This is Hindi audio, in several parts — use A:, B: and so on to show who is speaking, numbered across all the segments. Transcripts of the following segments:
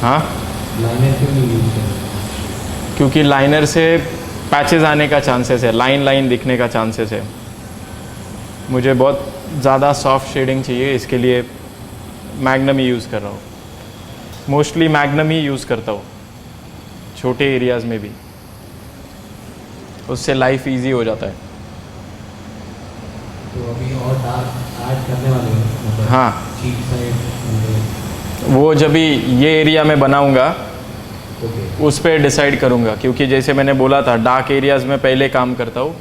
A: हाँ,
B: लाइनर क्यों नहीं यूज करें?
A: क्योंकि लाइनर से पैचेस आने का चांसेस है, लाइन लाइन दिखने का चांसेस है। मुझे बहुत ज़्यादा सॉफ्ट शेडिंग चाहिए, इसके लिए मैग्नम ही यूज़ कर रहा हूँ। मोस्टली मैग्नम ही यूज़ करता हूँ छोटे एरियाज़ में भी, उससे लाइफ इजी हो जाता है।
B: तो अभी और डार्क ऐड करने वाले हैं, मतलब
A: हाँ,
B: चीक साइड?
A: वो जब भी ये एरिया में बनाऊँगा
B: ओके।
A: उस पर डिसाइड करूँगा, क्योंकि जैसे मैंने बोला था डार्क एरियाज़ में पहले काम करता हूँ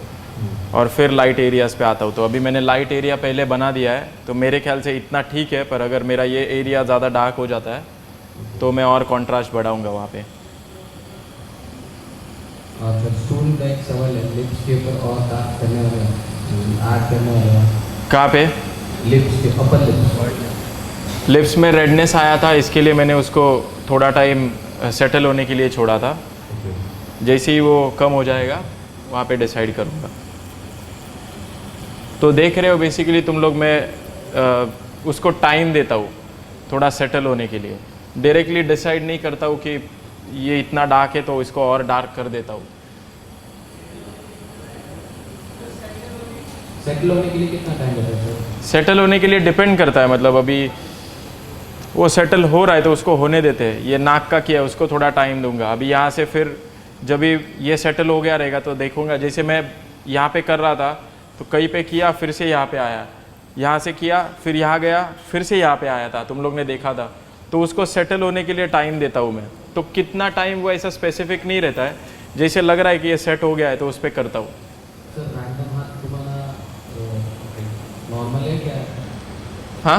A: और फिर लाइट एरियाज़ पे आता हूँ। तो अभी मैंने लाइट एरिया पहले बना दिया है, तो मेरे ख्याल से इतना ठीक है। पर अगर मेरा ये एरिया ज़्यादा डार्क हो जाता है तो मैं और कॉन्ट्रास्ट बढ़ाऊँगा वहाँ पे।
B: सर स्टूडेंट का एक सवाल है, लिप्स के ऊपर और डार्क करने वाले हैं, ऐड करने वाले हैं।
A: कहाँ पे?
B: लिप्स के अपर लिप्स।
A: लिप्स में रेडनेस आया था, इसके लिए मैंने उसको थोड़ा टाइम सेटल होने के लिए छोड़ा था। जैसे ही वो कम हो जाएगा वहाँ पे डिसाइड करूँगा। तो देख रहे हो बेसिकली तुम लोग, मैं उसको टाइम देता हूँ थोड़ा सेटल होने के लिए। डायरेक्टली डिसाइड नहीं करता हूँ कि ये इतना डार्क है तो इसको और डार्क कर देता हूँ।
B: सेटल होने के लिए कितना टाइम लगता है सर?
A: सेटल होने के लिए डिपेंड करता है, मतलब अभी वो सेटल हो रहा है तो उसको होने देते हैं। ये नाक का किया है, उसको थोड़ा टाइम दूंगा। अभी यहाँ से फिर जब भी ये सेटल हो गया रहेगा तो देखूंगा। जैसे मैं यहाँ पे कर रहा था तो कहीं पे किया, फिर से यहाँ पे आया, यहाँ से किया, फिर यहाँ गया, फिर से यहाँ पे आया था, तुम लोग ने देखा था। तो उसको सेटल होने के लिए टाइम देता हूँ मैं। तो कितना टाइम वो ऐसा स्पेसिफिक नहीं रहता है, जैसे लग रहा है कि ये सेट हो गया है तो उस पर करता हूँ।
B: सर रैंडम हाथ घुमाना नॉर्मल है क्या?
A: हाँ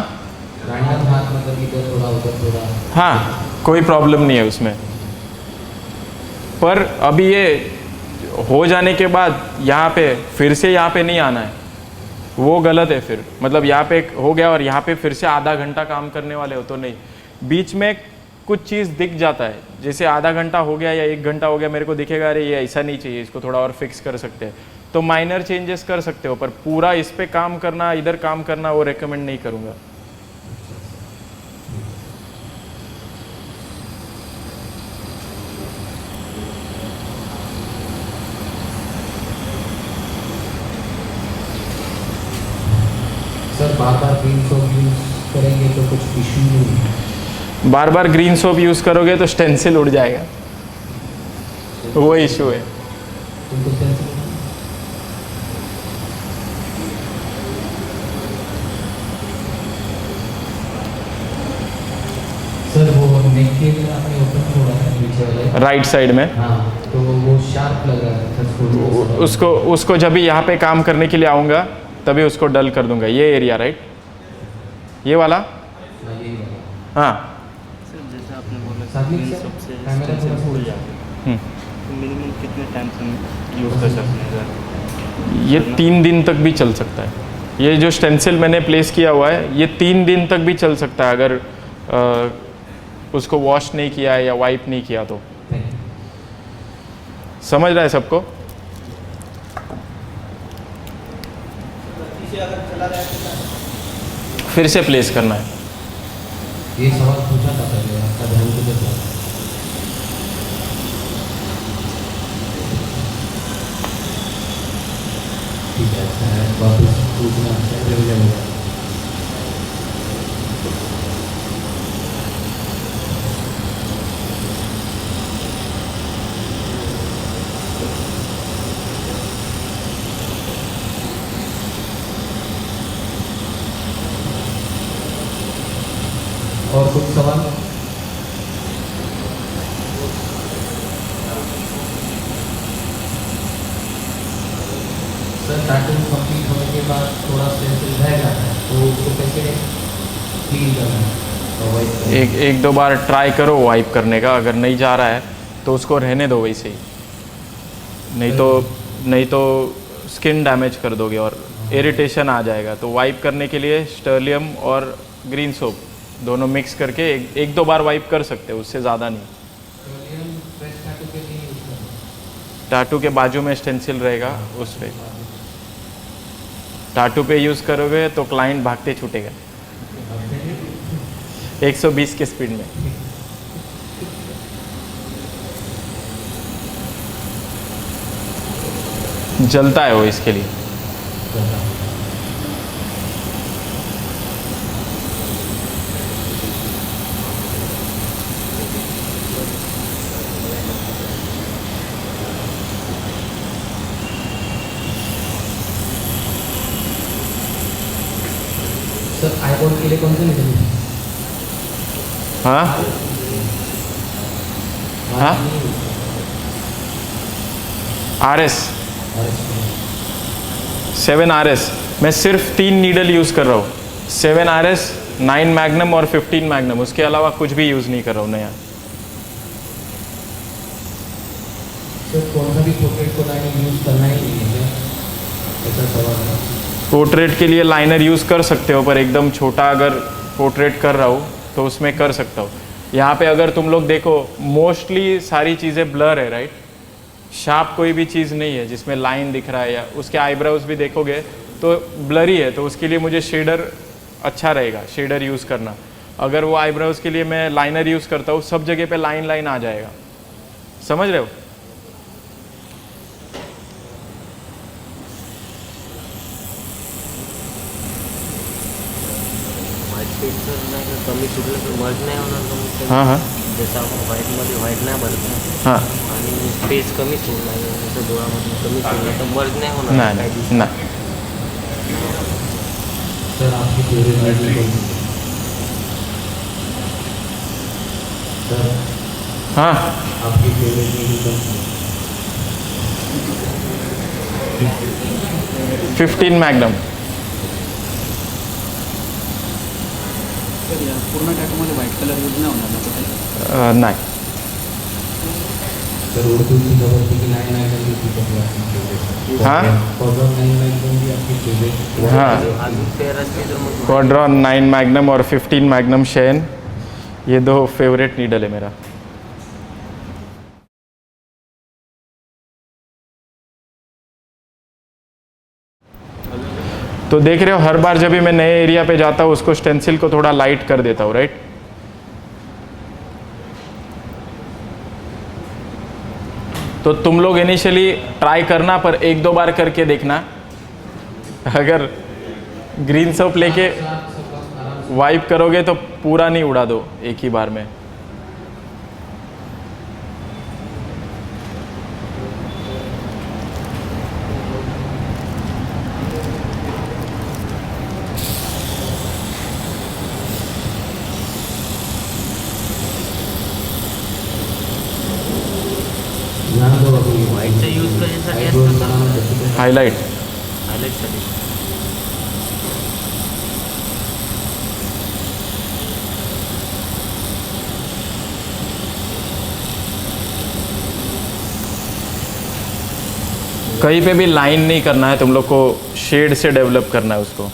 B: रैंडम हाथ मतलब इधर थोड़ा उधर थोड़ा?
A: हाँ, कोई प्रॉब्लम नहीं है उसमें। पर अभी ये हो जाने के बाद यहाँ पे फिर से यहाँ पे नहीं आना है, वो गलत है फिर। मतलब यहाँ पे हो गया और यहाँ पे फिर से आधा घंटा काम करने वाले हो तो नहीं। बीच में कुछ चीज़ दिख जाता है, जैसे आधा घंटा हो गया या 1 घंटा हो गया, मेरे को दिखेगा अरे ये ऐसा नहीं चाहिए, इसको थोड़ा और फिक्स कर सकते हैं, तो माइनर चेंजेस कर सकते हो। पर पूरा इस पे काम करना, इधर काम करना, वो रेकमेंड नहीं करूँगा।
B: सर बार बार ग्रीन सोप यूज करेंगे तो कुछ इशू नहीं?
A: बार बार ग्रीन सोप यूज़ करोगे तो स्टेंसिल उड़ जाएगा, वो इशू है।
B: उनको stencil- सर वो नेक के लिए आपने ओपन छोड़ा है पीछे वाले,
A: राइट साइड में
B: हाँ, तो वो शार्प लग रहा है सर।
A: उसको जब भी यहाँ पे काम करने के लिए आऊँगा तभी उसको डल कर दूंगा। ये एरिया राइट, ये वाला, हाँ।
C: सर जैसे आपने बोला
B: साथ में
C: ग्रीन
B: सर,
C: सोप से
B: कैमरा थोड़ा
C: स्टेंसिल उड़
B: सा-
C: जाते हैं, तो मिनिमम कितने टाइम से यूज़ कर सकते हैं सर?
A: ये 3 दिन तक भी चल सकता है। ये जो स्टेंसिल मैंने प्लेस किया हुआ है ये 3 दिन तक भी चल सकता है, अगर उसको वॉश नहीं किया है या वाइप नहीं किया तो।
B: Thank you।
A: समझ रहा है सबको? फिर से प्लेस करना है।
B: ये सवाल पूछा था पहले, आपका ध्यान किधर था? ठीक है, अच्छा है, वापस पूछना अच्छा है, रिवीजन होगा। और कुछ सवाल? सर टैटू कंप्लीट होने के बाद थोड़ा स्टेंसिल रह जाता है, तो उसको कैसे क्लीन करना है? अवॉइड करना है?
A: एक दो बार ट्राई करो वाइप करने का, अगर नहीं जा रहा है तो उसको रहने दो वैसे ही, नहीं तो स्किन डैमेज कर दोगे और इरिटेशन आ जाएगा। तो वाइप करने के लिए स्टर्लियम और ग्रीन सोप दोनों मिक्स करके एक दो बार वाइप कर सकते हो, उससे ज़्यादा नहीं।
B: सोडियम फ्रेश टैटू के लिए यूज करना है?
A: टाटू के बाजू में स्टेंसिल रहेगा, उस पर टाटू पे यूज़ करोगे तो क्लाइंट भागते छूटेगा 120 के स्पीड में। जलता है वो, इसके लिए।
B: सर आईबॉल के लिए कौन सा निकल
A: हाँ हाँ RS 7RS, मैं सिर्फ 3 नीडल यूज़ कर रहा हूँ, 7RS, 9 मैग्नम और 15 मैग्नम, उसके अलावा कुछ भी यूज़ नहीं कर रहा हूँ नया।
B: सर कौन सा भी पोर्ट्रेट को लाइन यूज़ करना ही नहीं है क्या, ऐसा सवाल है।
A: पोर्ट्रेट के लिए लाइनर यूज़ कर सकते हो, पर एकदम छोटा अगर पोर्ट्रेट कर रहा हूँ तो उसमें कर सकता हूँ। यहाँ पे अगर तुम लोग देखो, मोस्टली सारी चीज़ें ब्लर है, राइट, शार्प कोई भी चीज़ नहीं है जिसमें लाइन दिख रहा है, या उसके आईब्राउज भी देखोगे तो ब्लरी है, तो उसके लिए मुझे शेडर अच्छा रहेगा, शेडर यूज़ करना। अगर वो आईब्राउज के लिए मैं लाइनर यूज़ करता हूँ, सब जगह पे लाइन लाइन आ जाएगा, समझ रहे हो?
D: कमी सुटलं तर मर्ज नाही होणार कमी.
A: हाँ हाँ
D: जसं आपण व्हाईटमध्ये व्हाईट नाही भरत ना,
A: हाँ,
D: आणि स्पेस कमी सोडला, जसं डोळ्यामध्ये कमी सोडला तर मर्ज नाही होणार.
A: नहीं
D: काही
A: नहीं नहीं।
B: सर आपकी फेवरेट आइटम कौन सी है? सर
A: हाँ,
B: आपकी फेवरेट आइटम कौन सी है?
A: 15 मैग्नम।
E: सर या पूर्ण टॅटूमध्ये व्हाईट कलर यूज नाही होणार ना कुठे?
A: नहीं।
B: सर उर्दू की खबर की 9 मैगजीन की खबर आपकी फेवरेट?
A: हाँ?
B: कॉर्डन 9 मैगजीन भी आपकी फेवरेट?
A: हाँ,
D: अजून पेअर असते तर मग
A: क्वाड्रॉन 9 मैग्नम और 15 मैग्नम शेन, ये 2 फेवरेट नीडल है मेरा। तो देख रहे हो, हर बार जब भी मैं नए एरिया पे जाता हूँ उसको स्टेंसिल को थोड़ा लाइट कर देता हूँ, राइट। तो तुम लोग इनिशियली ट्राई करना, पर 1-2 बार करके देखना। अगर ग्रीन सोप लेके वाइप करोगे तो पूरा नहीं उड़ा दो एक ही बार में।
B: यहाँ तो अभी
D: व्हाईटचा यूज करण्यासाठी
B: आईब्रोज
D: असतं
B: बनाना
D: का
B: जैसे
A: हाईलाइट।
D: हायलाईटसाठी?
A: कहीं पे भी लाइन नहीं करना है तुम लोग को, शेड से डेवलप करना है उसको।